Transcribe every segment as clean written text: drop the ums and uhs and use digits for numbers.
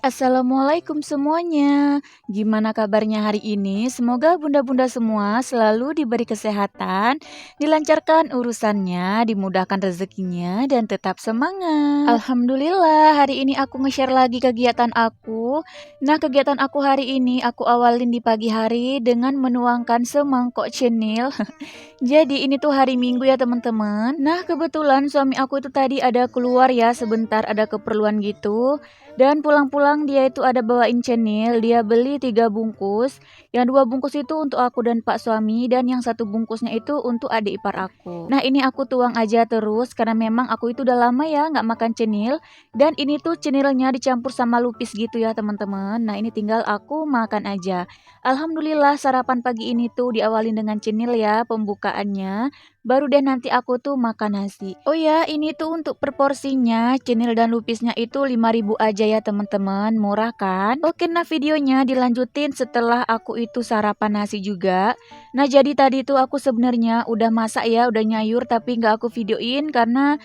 Assalamualaikum semuanya. Gimana kabarnya hari ini? Semoga bunda-bunda semua selalu diberi kesehatan, dilancarkan urusannya, dimudahkan rezekinya, dan tetap semangat. Alhamdulillah, hari ini aku nge-share lagi kegiatan aku. Nah, kegiatan aku hari ini aku awalin di pagi hari dengan menuangkan semangkok cenil. Jadi ini tuh hari Minggu ya teman-teman. Nah, kebetulan suami aku itu tadi ada keluar ya sebentar, ada keperluan gitu. Dan pulang-pulang dia itu ada bawain cenil, dia beli 3 bungkus. Yang 2 bungkus itu untuk aku dan Pak suami, dan yang 1 bungkusnya itu untuk adik ipar aku. Nah, ini aku tuang aja terus karena memang aku itu udah lama ya nggak makan cenil. Dan ini tuh cenilnya dicampur sama lupis gitu ya teman-teman. Nah, ini tinggal aku makan aja. Alhamdulillah sarapan pagi ini tuh diawalin dengan cenil ya pembukaannya. Baru deh nanti aku tuh makan nasi. Oh ya, ini tuh untuk proporsinya cenil dan lupisnya itu 5.000 aja ya teman-teman. Murah kan? Oke, nah videonya dilanjutin setelah aku itu sarapan nasi juga. Nah, jadi tadi tuh aku sebenarnya udah masak ya, udah nyayur tapi nggak aku videoin karena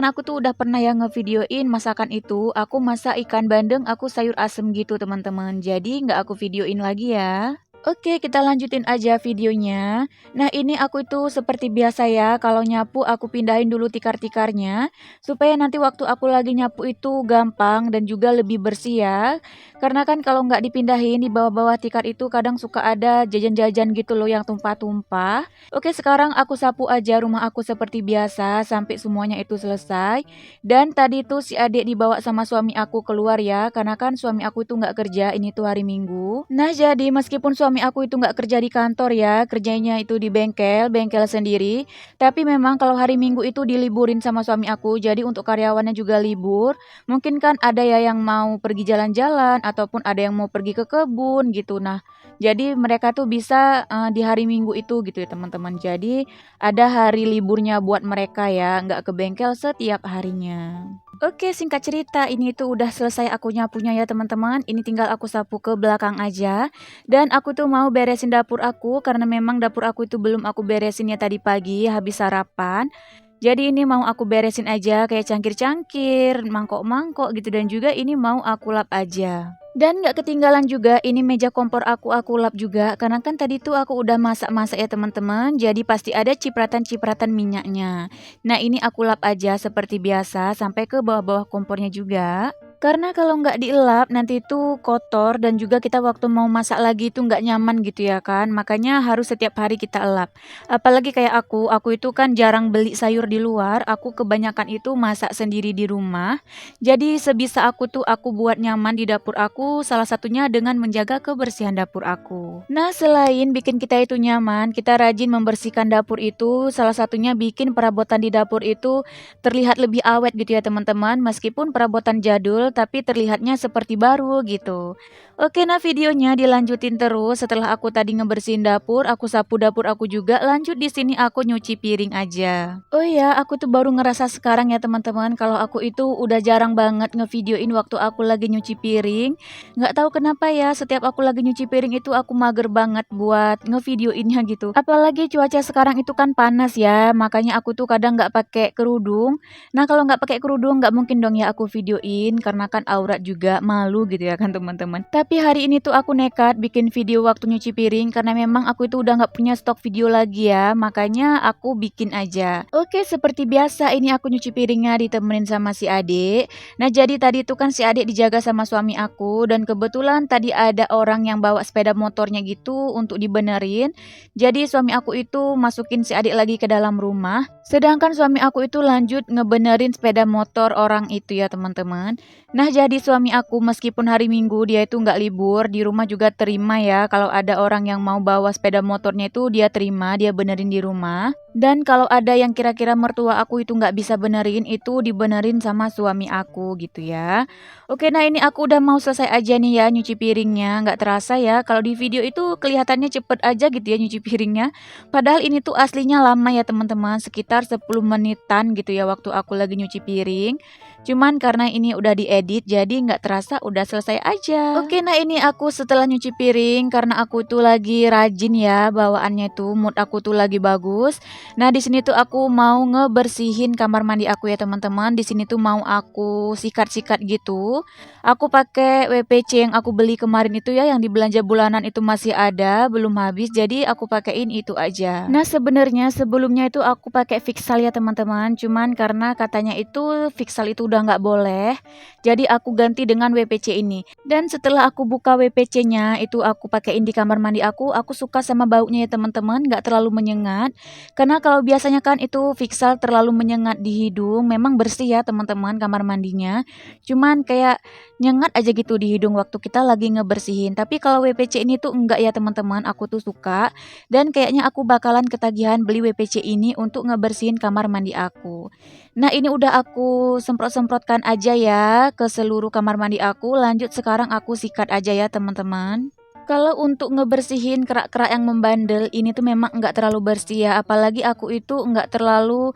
aku tuh udah pernah ya ngevideoin masakan itu. Aku masak ikan bandeng, aku sayur asem gitu teman-teman. Jadi nggak aku videoin lagi ya. Oke, kita lanjutin aja videonya. Nah, ini aku itu seperti biasa ya, kalau nyapu aku pindahin dulu tikar-tikarnya, supaya nanti waktu aku lagi nyapu itu gampang dan juga lebih bersih ya. Karena kan kalau nggak dipindahin di bawah-bawah tikar itu kadang suka ada jajan-jajan gitu loh yang tumpah-tumpah. Oke, sekarang aku sapu aja rumah aku seperti biasa sampai semuanya itu selesai. Dan tadi tuh si adik dibawa sama suami aku keluar ya, karena kan suami aku itu nggak kerja, ini tuh hari Minggu. Nah, jadi meskipun suami aku itu nggak kerja di kantor ya, kerjanya itu di bengkel sendiri. Tapi memang kalau hari Minggu itu diliburin sama suami aku, jadi untuk karyawannya juga libur. Mungkin kan ada ya yang mau pergi jalan-jalan, ataupun ada yang mau pergi ke kebun gitu. Nah, jadi mereka tuh bisa di hari Minggu itu gitu ya teman-teman. Jadi ada hari liburnya buat mereka ya, nggak ke bengkel setiap harinya. Oke, singkat cerita, ini tuh udah selesai aku nyapunya ya teman-teman. Ini tinggal aku sapu ke belakang aja. Dan aku tuh mau beresin dapur aku karena memang dapur aku itu belum aku beresin ya tadi pagi habis sarapan. Jadi ini mau aku beresin aja kayak cangkir-cangkir, mangkok-mangkok gitu, dan juga ini mau aku lap aja. Dan nggak ketinggalan juga ini meja kompor aku lap juga karena kan tadi tuh aku udah masak-masak ya teman-teman. Jadi pasti ada cipratan-cipratan minyaknya. Nah, ini aku lap aja seperti biasa sampai ke bawah-bawah kompornya juga. Karena kalau nggak dielap nanti itu kotor dan juga kita waktu mau masak lagi itu nggak nyaman gitu ya kan. Makanya harus setiap hari kita elap. Apalagi kayak aku itu kan jarang beli sayur di luar. Aku kebanyakan itu masak sendiri di rumah. Jadi sebisa aku tuh aku buat nyaman di dapur aku, salah satunya dengan menjaga kebersihan dapur aku. Nah, selain bikin kita itu nyaman, kita rajin membersihkan dapur itu, salah satunya bikin perabotan di dapur itu terlihat lebih awet gitu ya teman-teman. Meskipun perabotan jadul, tapi terlihatnya seperti baru gitu. Oke, nah videonya dilanjutin terus. Setelah aku tadi ngebersihin dapur, aku sapu dapur aku juga. Lanjut di sini aku nyuci piring aja. Oh iya, aku tuh baru ngerasa sekarang ya teman-teman kalau aku itu udah jarang banget ngevideoin waktu aku lagi nyuci piring. Nggak tahu kenapa ya, setiap aku lagi nyuci piring itu aku mager banget buat ngevideoinnya gitu. Apalagi cuaca sekarang itu kan panas ya, makanya aku tuh kadang nggak pakai kerudung. Nah, kalau nggak pakai kerudung nggak mungkin dong ya aku videoin karena kan aurat juga, malu gitu ya kan teman-teman. Tapi hari ini tuh aku nekat bikin video waktu nyuci piring karena memang aku itu udah nggak punya stok video lagi ya, makanya aku bikin aja. Oke, seperti biasa ini aku nyuci piringnya ditemenin sama si adik. Nah, jadi tadi tuh kan si adik dijaga sama suami aku dan kebetulan tadi ada orang yang bawa sepeda motornya gitu untuk dibenerin. Jadi suami aku itu masukin si adik lagi ke dalam rumah. Sedangkan suami aku itu lanjut ngebenerin sepeda motor orang itu ya teman-teman. Nah, jadi suami aku meskipun hari Minggu dia itu nggak libur, di rumah juga terima ya. Kalau ada orang yang mau bawa sepeda motornya itu dia terima, dia benerin di rumah. Dan kalau ada yang kira-kira mertua aku itu nggak bisa benerin, itu dibenerin sama suami aku gitu ya. Oke, nah ini aku udah mau selesai aja nih ya nyuci piringnya. Nggak terasa ya, kalau di video itu kelihatannya cepet aja gitu ya nyuci piringnya. Padahal ini tuh aslinya lama ya teman-teman, sekitar 10 menitan gitu ya waktu aku lagi nyuci piring. Cuman karena ini udah diedit jadi nggak terasa udah selesai aja. Oke, nah ini aku setelah nyuci piring karena aku tuh lagi rajin ya bawaannya tuh, mood aku tuh lagi bagus. Nah, di sini tuh aku mau ngebersihin kamar mandi aku ya teman-teman. Di sini tuh mau aku sikat-sikat gitu. Aku pakai WPC yang aku beli kemarin itu ya, yang di belanja bulanan itu masih ada, belum habis. Jadi aku pakein itu aja. Nah, sebenarnya sebelumnya itu aku pakai Fixal ya teman-teman. Cuman karena katanya itu Fixal itu udah nggak boleh, jadi aku ganti dengan WPC ini. Dan setelah aku buka WPC-nya itu aku pakein di kamar mandi aku suka sama baunya ya teman-teman, nggak terlalu menyengat. Karena kalau biasanya kan itu Fixal terlalu menyengat di hidung, memang bersih ya teman-teman kamar mandinya. Cuman kayak nyengat aja gitu di hidung waktu kita lagi ngebersihin. Tapi kalau WPC ini tuh enggak ya teman-teman, aku tuh suka. Dan kayaknya aku bakalan ketagihan beli WPC ini untuk ngebersihin kamar mandi aku. Nah, ini udah aku semprot-semprotkan aja ya ke seluruh kamar mandi aku. Lanjut sekarang aku sikat aja ya teman-teman. Kalau untuk ngebersihin kerak-kerak yang membandel ini tuh memang enggak terlalu bersih ya, apalagi aku itu enggak terlalu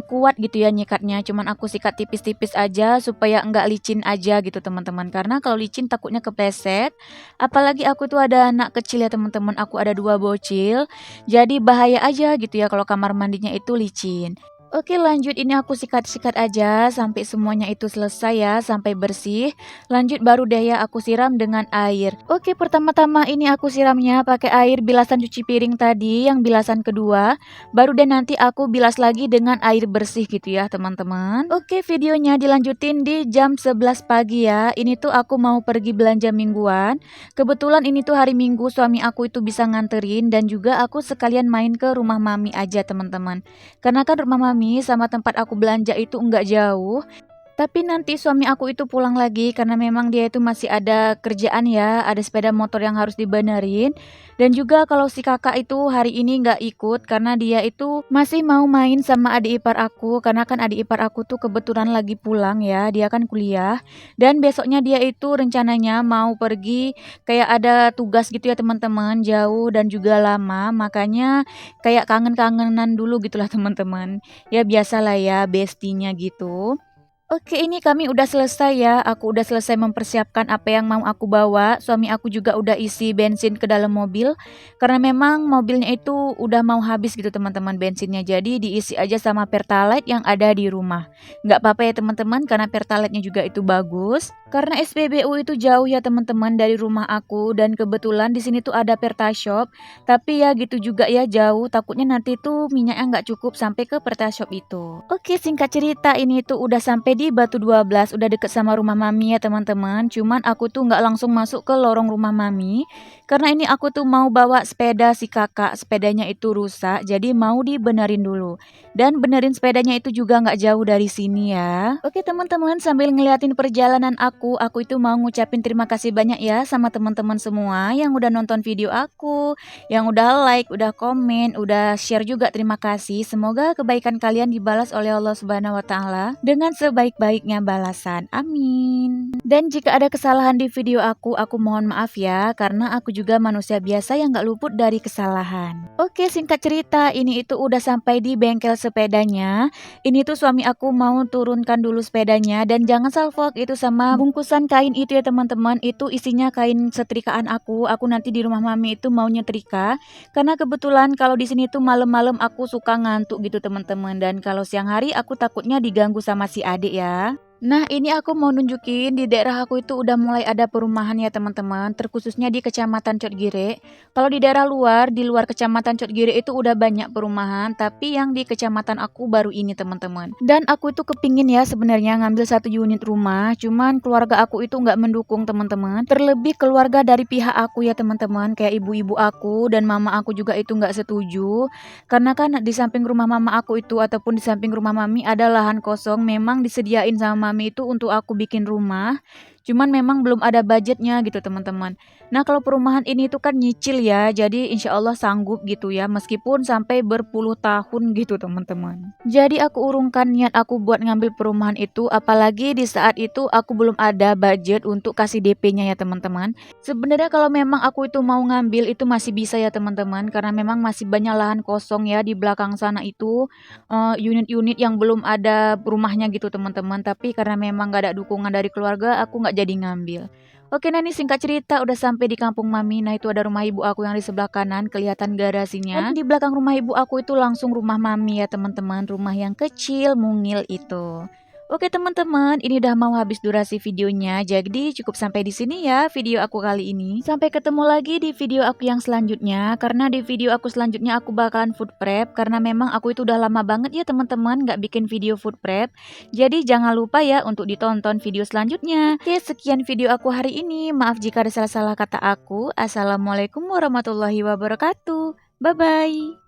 kuat gitu ya nyikatnya, cuman aku sikat tipis-tipis aja supaya enggak licin aja gitu teman-teman. Karena kalau licin takutnya kepleset, apalagi aku tuh ada anak kecil ya teman-teman, aku ada 2 bocil, jadi bahaya aja gitu ya kalau kamar mandinya itu licin. Oke, lanjut ini aku sikat-sikat aja sampai semuanya itu selesai ya, sampai bersih. Lanjut baru deh ya aku siram dengan air. Oke, pertama-tama ini aku siramnya pakai air bilasan cuci piring tadi, yang bilasan kedua. Baru deh nanti aku bilas lagi dengan air bersih gitu ya teman-teman. Oke, videonya dilanjutin di jam 11 pagi ya. Ini tuh aku mau pergi belanja mingguan. Kebetulan ini tuh hari Minggu suami aku itu bisa nganterin, dan juga aku sekalian main ke rumah mami aja teman-teman. Karena kan rumah mami sama tempat aku belanja itu enggak jauh. Tapi nanti suami aku itu pulang lagi karena memang dia itu masih ada kerjaan ya, ada sepeda motor yang harus dibenerin. Dan juga kalau si kakak itu hari ini nggak ikut karena dia itu masih mau main sama adik ipar aku. Karena kan adik ipar aku tuh kebetulan lagi pulang ya, dia kan kuliah. Dan besoknya dia itu rencananya mau pergi, kayak ada tugas gitu ya teman-teman, jauh dan juga lama. Makanya kayak kangen-kangenan dulu gitulah teman-teman. Ya biasalah ya bestinya gitu. Oke, ini kami udah selesai ya. Aku udah selesai mempersiapkan apa yang mau aku bawa. Suami aku juga udah isi bensin ke dalam mobil. Karena memang mobilnya itu udah mau habis gitu teman-teman bensinnya. Jadi diisi aja sama Pertalite yang ada di rumah. Nggak apa-apa ya teman-teman karena Pertalite-nya juga itu bagus. Karena SPBU itu jauh ya teman-teman dari rumah aku. Dan kebetulan di sini tuh ada Pertashop. Tapi ya gitu juga ya jauh. Takutnya nanti tuh minyaknya nggak cukup sampai ke Pertashop itu. Oke, singkat cerita ini tuh udah sampai di Batu 12, udah deket sama rumah mami ya teman-teman. Cuman aku tuh nggak langsung masuk ke lorong rumah mami, karena ini aku tuh mau bawa sepeda si kakak. Sepedanya itu rusak, jadi mau dibenerin dulu. Dan benerin sepedanya itu juga nggak jauh dari sini ya. Oke teman-teman, sambil ngeliatin perjalanan aku itu mau ngucapin terima kasih banyak ya sama teman-teman semua yang udah nonton video aku, yang udah like, udah komen, udah share juga, terima kasih. Semoga kebaikan kalian dibalas oleh Allah Subhanahu wa taala dengan sebaik-baiknya balasan. Amin. Dan jika ada kesalahan di video aku mohon maaf ya, karena aku juga manusia biasa yang gak luput dari kesalahan. Oke, singkat cerita, ini itu udah sampai di bengkel sepedanya. Ini tuh suami aku mau turunkan dulu sepedanya, dan jangan salfok itu sama bungkusan kain itu ya teman-teman. Itu isinya kain setrikaan aku. Aku nanti di rumah mami itu mau nyetrika. Karena kebetulan kalau di sini tuh malam-malam aku suka ngantuk gitu teman-teman, dan kalau siang hari aku takutnya diganggu sama si adik ya. Nah, ini aku mau nunjukin di daerah aku itu udah mulai ada perumahan ya teman-teman, terkhususnya di Kecamatan Cotgire. Kalau di daerah luar, di luar Kecamatan Cotgire itu udah banyak perumahan, tapi yang di kecamatan aku baru ini teman-teman. Dan aku itu kepingin ya sebenarnya ngambil 1 unit rumah, cuman keluarga aku itu nggak mendukung teman-teman. Terlebih keluarga dari pihak aku ya teman-teman, kayak ibu-ibu aku dan mama aku juga itu nggak setuju. Karena kan di samping rumah mama aku itu ataupun di samping rumah mami ada lahan kosong, memang disediain sama mami itu untuk aku bikin rumah. Cuman memang belum ada budgetnya gitu teman-teman. Nah kalau perumahan ini tuh kan nyicil ya, jadi insya Allah sanggup gitu ya, meskipun sampai berpuluh tahun gitu teman-teman. Jadi aku urungkan niat aku buat ngambil perumahan itu, apalagi di saat itu aku belum ada budget untuk kasih DP-nya ya teman-teman. Sebenarnya kalau memang aku itu mau ngambil itu masih bisa ya teman-teman, karena memang masih banyak lahan kosong ya di belakang sana itu, unit-unit yang belum ada rumahnya gitu teman-teman. Tapi karena memang gak ada dukungan dari keluarga, aku nggak jadi ngambil. Oke, nah ini singkat cerita udah sampai di kampung Mami. Nah itu ada rumah ibu aku yang di sebelah kanan, kelihatan garasinya. Dan di belakang rumah ibu aku itu langsung rumah Mami ya teman-teman, rumah yang kecil mungil itu. Oke teman-teman, ini udah mau habis durasi videonya, jadi cukup sampai di sini ya video aku kali ini. Sampai ketemu lagi di video aku yang selanjutnya, karena di video aku selanjutnya aku bakalan food prep, karena memang aku itu udah lama banget ya teman-teman nggak bikin video food prep. Jadi jangan lupa ya untuk ditonton video selanjutnya. Oke, sekian video aku hari ini. Maaf jika ada salah-salah kata aku. Assalamualaikum warahmatullahi wabarakatuh. Bye-bye.